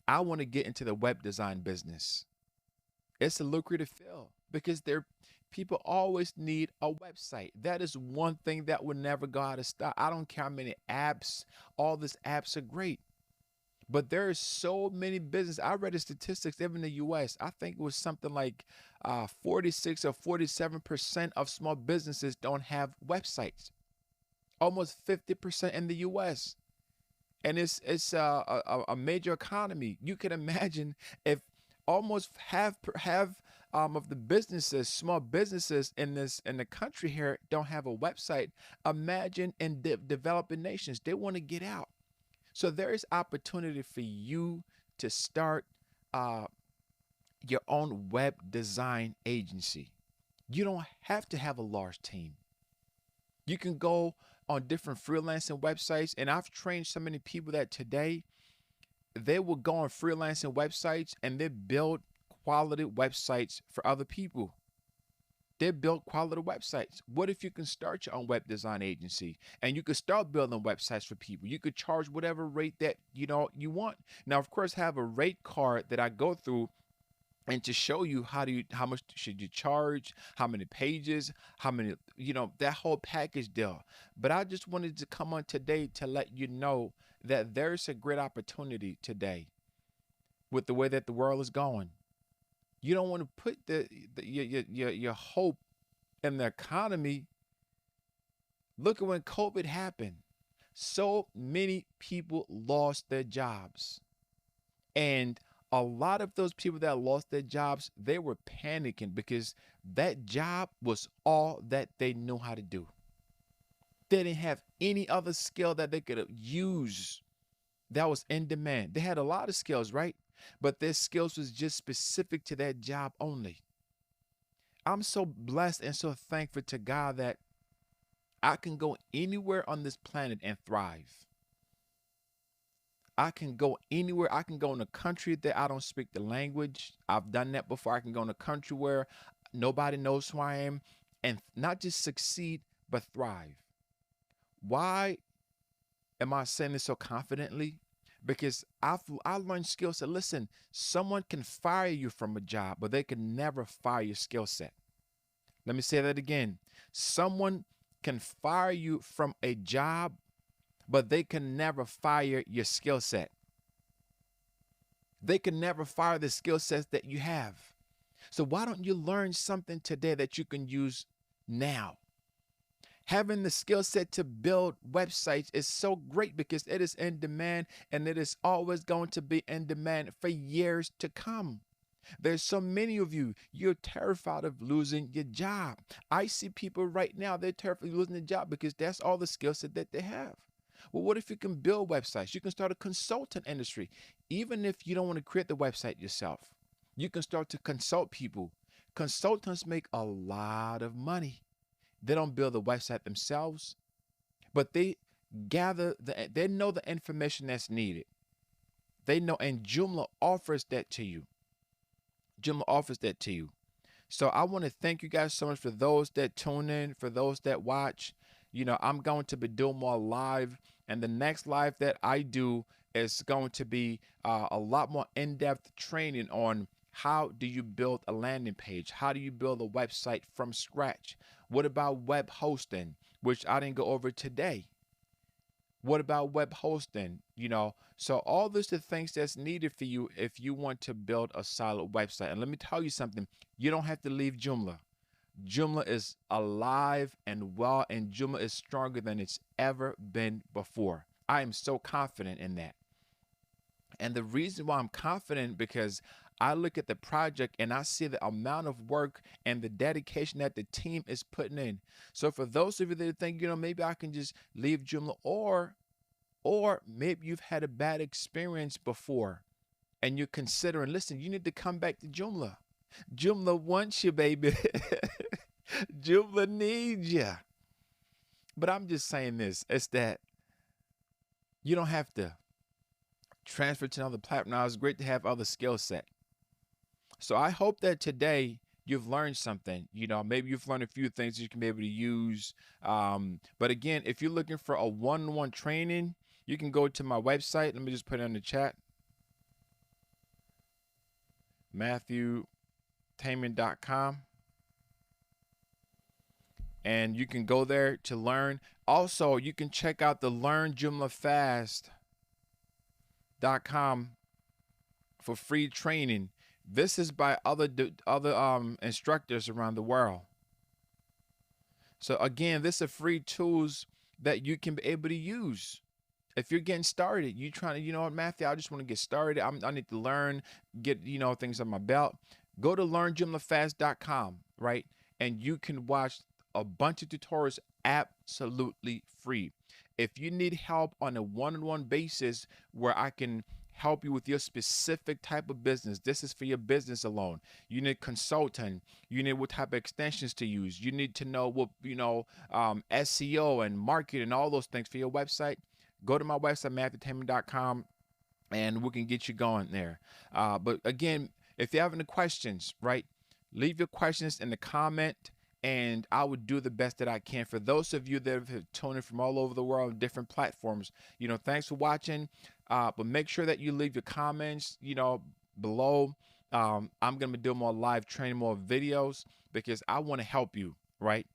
I want to get into the web design business. It's a lucrative field because there people always need a website. That is one thing that will never go out of style. I don't care how many apps, all these apps are great. But there are so many business. I read the statistics even in the US. I think it was something like 46 or 47% of small businesses don't have websites. Almost 50% in the US. And it's a major economy. You can imagine if almost half of the businesses, small businesses in the country here don't have a website. Imagine in developing nations, they want to get out. So there is opportunity for you to start uh, your own web design agency. You don't have to have a large team. You can go on different freelancing websites, and I've trained so many people that today they will go on freelancing websites and they build quality websites for other people. They build quality websites. What if you can start your own web design agency and you could start building websites for people? You could charge whatever rate that you want. Now, of course, have a rate card that I go through and to show you how much should you charge, how many pages, how many that whole package deal. But I just wanted to come on today to let you know that there's a great opportunity today with the way that the world is going. You don't want to put your hope in the economy. Look at when COVID happened. So many people lost their jobs. And a lot of those people that lost their jobs, they were panicking because that job was all that they knew how to do. They didn't have any other skill that they could have used that was in demand. They had a lot of skills, right? But their skills was just specific to that job only. I'm so blessed and so thankful to God that I can go anywhere on this planet and thrive. I can go anywhere. I can go in a country that I don't speak the language. I've done that before. I can go in a country where nobody knows who I am and not just succeed, but thrive. Why am I saying this so confidently? Because I learned skill set. Listen, someone can fire you from a job, but they can never fire your skill set. Let me say that again. Someone can fire you from a job, but they can never fire your skill set. They can never fire the skill sets that you have. So why don't you learn something today that you can use now? Having the skill set to build websites is so great because it is in demand and it is always going to be in demand for years to come. There's so many of you, you're terrified of losing your job. I see people right now, they're terrified of losing their job because that's all the skill set that they have. Well, what if you can build websites? You can start a consultant industry. Even if you don't want to create the website yourself, you can start to consult people. Consultants make a lot of money. They don't build the website themselves, but they know the information that's needed. They know, and Joomla offers that to you. Joomla offers that to you. So I want to thank you guys so much for those that tune in, for those that watch. I'm going to be doing more live, and the next live that I do is going to be a lot more in-depth training on how do you build a landing page? How do you build a website from scratch? What about web hosting, which I didn't go over today? What about web hosting? So all this are things that's needed for you if you want to build a solid website. And let me tell you something, you don't have to leave Joomla. Joomla is alive and well, and Joomla is stronger than it's ever been before. I am so confident in that. And the reason why I'm confident because I look at the project and I see the amount of work and the dedication that the team is putting in. So for those of you that think, maybe I can just leave Joomla, or maybe you've had a bad experience before and you're considering, listen, you need to come back to Joomla. Joomla wants you, baby. Joomla needs you. But I'm just saying this, it's that you don't have to transfer to another platform. Now, it's great to have other skill set. So I hope that today you've learned something. Maybe you've learned a few things that you can be able to use. But again, if you're looking for a one-on-one training, you can go to my website. Let me just put it in the chat. MathewTamin.com, and you can go there to learn. Also, you can check out the LearnJumlaFast.com for free training. This is by other instructors around the world. So again, this are free tools that you can be able to use. If you're getting started, you trying to, you know what, Matthew, I just want to get started. I need to learn, get, things on my belt. Go to learnjumlafast.com, right? And you can watch a bunch of tutorials absolutely free. If you need help on a one-on-one basis where I can help you with your specific type of business, this is for your business alone. You need consulting. You need what type of extensions to use. You need to know what, SEO and market and all those things for your website. Go to my website, MathewTamin.com, and we can get you going there. But again, if you have any questions, right, leave your questions in the comment, and I would do the best that I can. For those of you that have tuned in from all over the world, different platforms, thanks for watching. But make sure that you leave your comments, below. I'm going to do more live training, more videos, because I want to help you, right?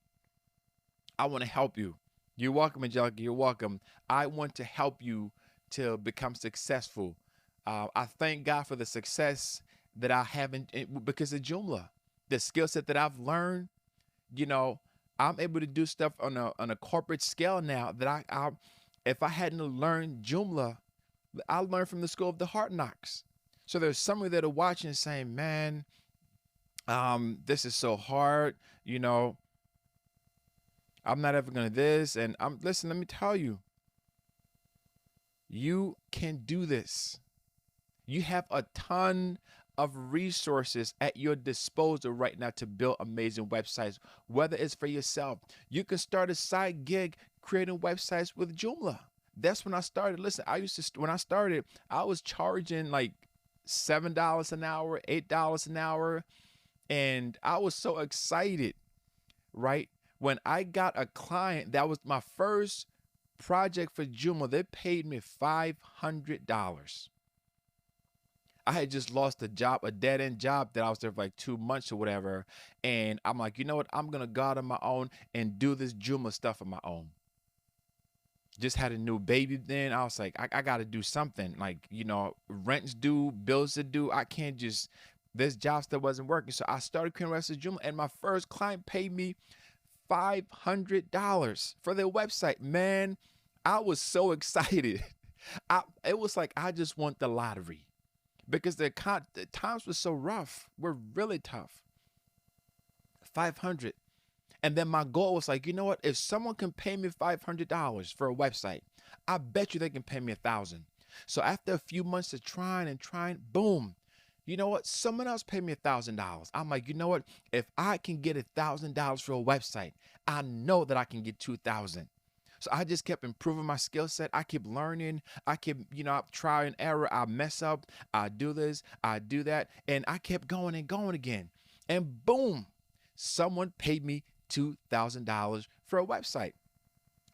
I want to help you. You're welcome, Angelica. You're welcome. I want to help you to become successful. I thank God for the success that I have because of Joomla. The skill set that I've learned, I'm able to do stuff on a corporate scale now that I if I hadn't learned Joomla, I learned from the school of the hard knocks. So there's some of you that are watching saying, man, this is so hard, I'm not ever gonna this. And listen, let me tell you, you can do this. You have a ton of resources at your disposal right now to build amazing websites, whether it's for yourself. You can start a side gig creating websites with Joomla. That's when I started. Listen, when I started, I was charging like $7 an hour, $8 an hour. And I was so excited, right? When I got a client, that was my first project for Joomla. They paid me $500. I had just lost a job, a dead end job that I was there for like 2 months or whatever. And I'm like, you know what? I'm going to go out on my own and do this Joomla stuff on my own. Just had a new baby then. I was like, I got to do something. Like, rent's due, bills are due. I can't just, this job still wasn't working. So I started creating websites Joomla, and my first client paid me $500 for their website. Man, I was so excited. It was like I just won the lottery, because the times were so rough, were really tough. 500. And then my goal was like, you know what? If someone can pay me $500 for a website, I bet you they can pay me $1,000. So after a few months of trying, boom, you know what? Someone else paid me $1,000. I'm like, you know what? If I can get $1,000 for a website, I know that I can get 2,000. So I just kept improving my skill set. I kept learning. I kept, I try and error. I mess up. I do this. I do that. And I kept going and going again. And boom, someone paid me $2,000 for a website.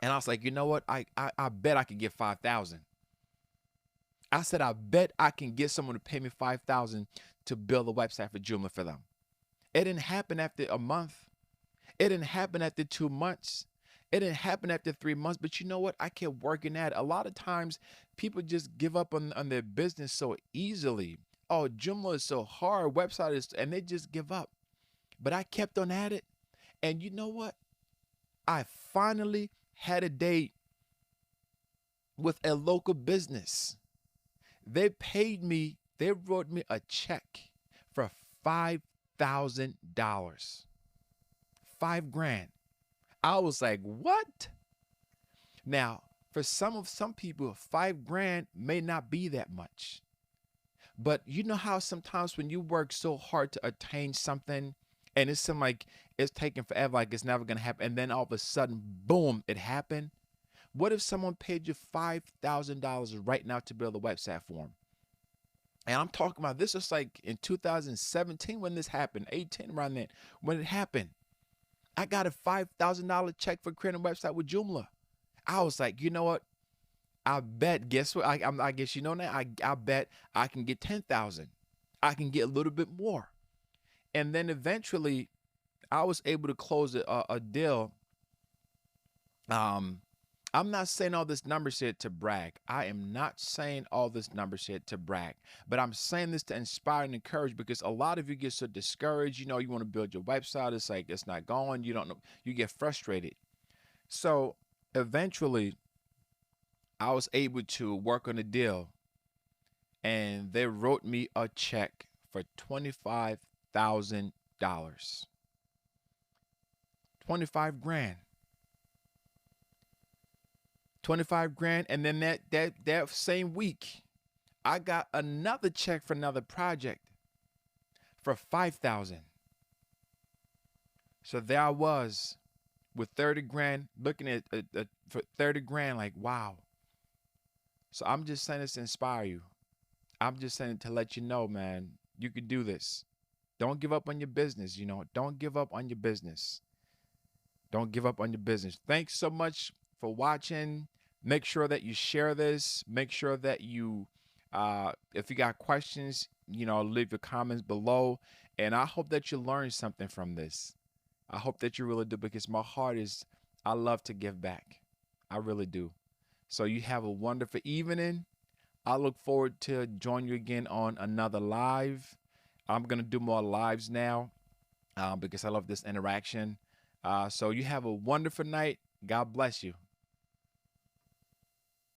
And I was like, you know what? I bet I could get 5,000. I said, I bet I can get someone to pay me 5,000 to build a website for Joomla for them. It didn't happen after a month. It didn't happen after 2 months. It didn't happen after 3 months. But you know what? I kept working at it. A lot of times people just give up on their business so easily. Oh, Joomla is so hard. Website is, and they just give up. But I kept on at it. And you know what? I finally had a date with a local business. They paid me, they wrote me a check for $5,000. $5,000. I was like, what? Now, for some people, $5,000 may not be that much. But you know how sometimes when you work so hard to attain something, and it seems like it's taking forever, like it's never going to happen, and then all of a sudden, boom, it happened. What if someone paid you $5,000 right now to build a website for them? And I'm talking about, this is like in 2017 when this happened, 18 around then, when it happened. I got a $5,000 check for creating a website with Joomla. I was like, you know what? I bet, guess what? I guess you know now, I bet I can get 10,000. I can get a little bit more. And then eventually I was able to close a deal. Um, I'm not saying all this number shit to brag. I am not saying all this number shit to brag, but I'm saying this to inspire and encourage because a lot of you get so discouraged. You know, you want to build your website. It's like, it's not going. You don't know. You get frustrated. So eventually, I was able to work on a deal and they wrote me a check for $25,000. 25 grand. 25 grand. And then that same week, I got another check for another project for 5,000. So there I was with 30 grand looking at for 30 grand like wow. So I'm just saying this to inspire you. I'm just saying to let you know, man, you could do this. Don't give up on your business, you know. Don't give up on your business. Don't give up on your business. Thanks so much for watching. Make sure that you share this. Make sure that you, if you got questions, you know, leave your comments below. And I hope that you learned something from this. I hope that you really do because my heart is, I love to give back. I really do. So you have a wonderful evening. I look forward to join you again on another live. I'm going to do more lives now because I love this interaction. So you have a wonderful night. God bless you.